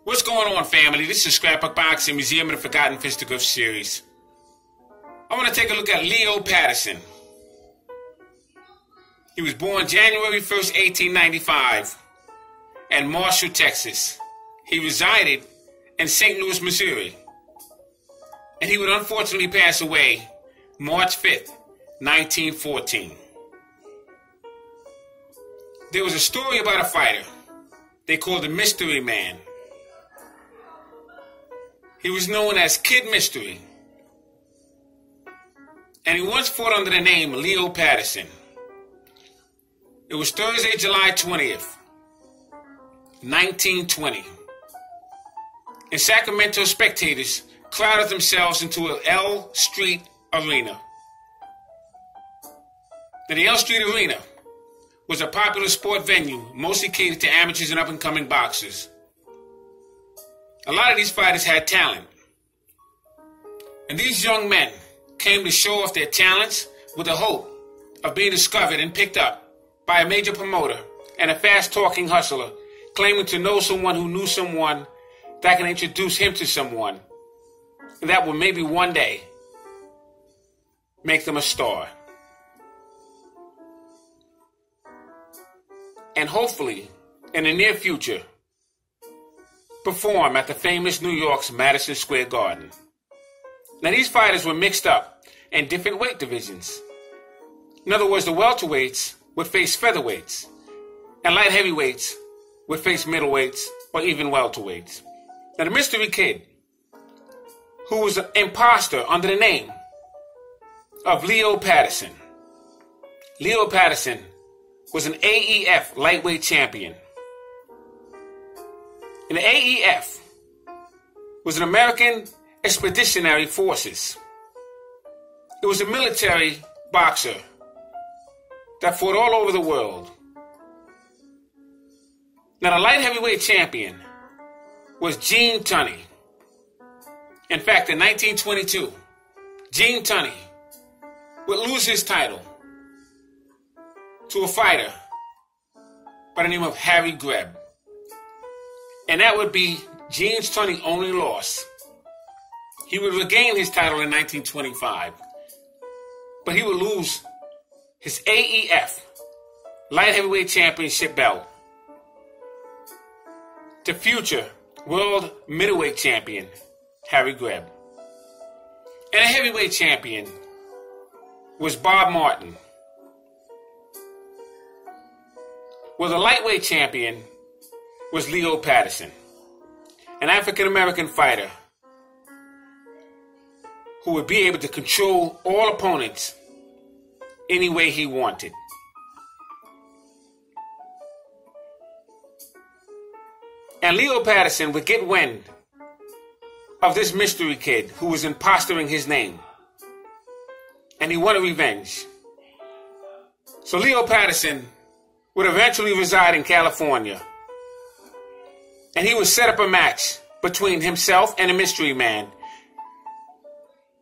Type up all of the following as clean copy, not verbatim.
What's going on, family? This is Scrapbook Boxing Museum of the Forgotten Fisticuffs series. I want to take a look at Leo Patterson. He was born January 1st, 1895 in Marshall, Texas. He resided in St. Louis, Missouri. And he would unfortunately pass away March 5th, 1914. There was a story about a fighter they called the Mystery Man. He was known as Kid Mystery. And he once fought under the name Leo Patterson. It was Thursday, July 20th, 1920. And Sacramento spectators crowded themselves into an L Street Arena. Now, the L Street Arena was a popular sport venue, mostly catered to amateurs and up-and-coming boxers. A lot of these fighters had talent. And these young men came to show off their talents with the hope of being discovered and picked up by a major promoter and a fast-talking hustler claiming to know someone who knew someone that can introduce him to someone, and that will maybe one day make them a star. And hopefully, in the near future, perform at the famous New York's Madison Square Garden. Now, these fighters were mixed up in different weight divisions. In other words, the welterweights would face featherweights, and light heavyweights would face middleweights or even welterweights. Now, the Mystery Kid, who was an imposter under the name of Leo Patterson. Leo Patterson was an AEF lightweight champion. And the AEF was an American Expeditionary Forces. It was a military boxer that fought all over the world. Now, the light heavyweight champion was Gene Tunney. In fact, in 1922, Gene Tunney would lose his title to a fighter by the name of Harry Greb. And that would be Gene Tunney's only loss. He would regain his title in 1925, but he would lose his AEF light heavyweight championship belt to future world middleweight champion Harry Greb. And a heavyweight champion was Bob Martin. Well, the lightweight champion was Leo Patterson, an African-American fighter who would be able to control all opponents any way he wanted. And Leo Patterson would get wind of this Mystery Kid who was impostoring his name, and he wanted revenge. So Leo Patterson would eventually reside in California, and he would set up a match between himself and the Mystery Man.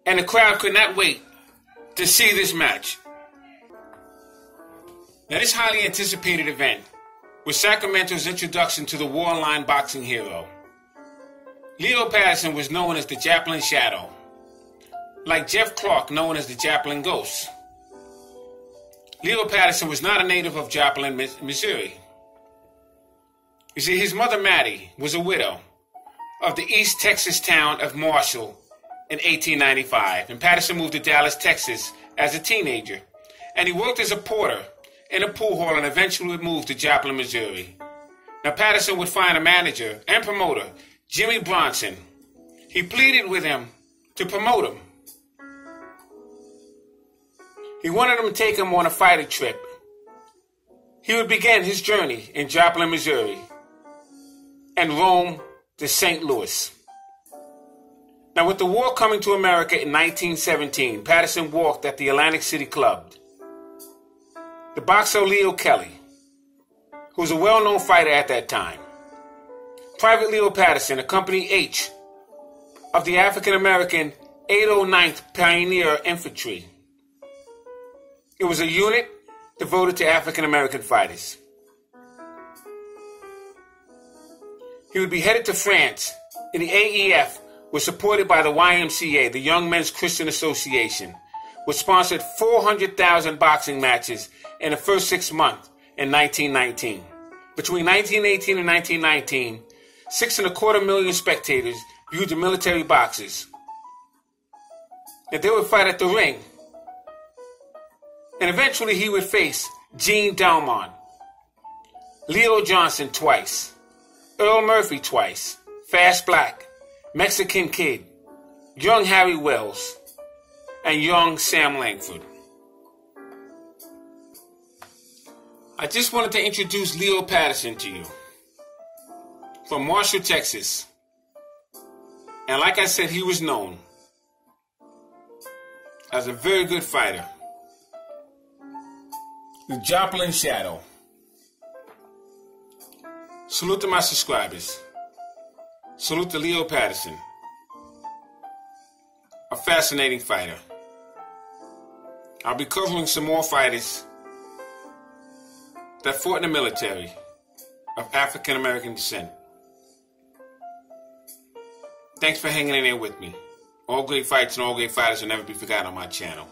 And the crowd could not wait to see this match. Now, this highly anticipated event was Sacramento's introduction to the warline boxing hero. Leo Patterson was known as the Joplin Shadow, like Jeff Clark known as the Joplin Ghost. Leo Patterson was not a native of Joplin, Missouri. You see, his mother Mattie was a widow of the East Texas town of Marshall in 1895, and Patterson moved to Dallas, Texas as a teenager, and he worked as a porter in a pool hall and eventually would move to Joplin, Missouri. Now, Patterson would find a manager and promoter, Jimmy Bronson. He pleaded with him to promote him. He wanted him to take him on a fighting trip. He would begin his journey in Joplin, Missouri, and roam to St. Louis. Now, with the war coming to America in 1917, Patterson walked at the Atlantic City Club. The boxer Leo Kelly, who was a well-known fighter at that time. Private Leo Patterson, a Company H of the African-American 809th Pioneer Infantry. It was a unit devoted to African-American fighters. He would be headed to France, and the AEF was supported by the YMCA, the Young Men's Christian Association, which sponsored 400,000 boxing matches in the first 6 months in 1919. Between 1918 and 1919, 6.25 million spectators viewed the military boxers. And they would fight at the ring. And eventually he would face Gene Delmont, Leo Johnson twice, Earl Murphy twice, Fast Black, Mexican Kid, young Harry Wells, and young Sam Langford. I just wanted to introduce Leo Patterson to you. From Marshall, Texas. And like I said, he was known as a very good fighter. The Joplin Shadow. Salute to my subscribers. Salute to Leo Patterson. A fascinating fighter. I'll be covering some more fighters that fought in the military of African American descent. Thanks for hanging in there with me. All great fights and all great fighters will never be forgotten on my channel.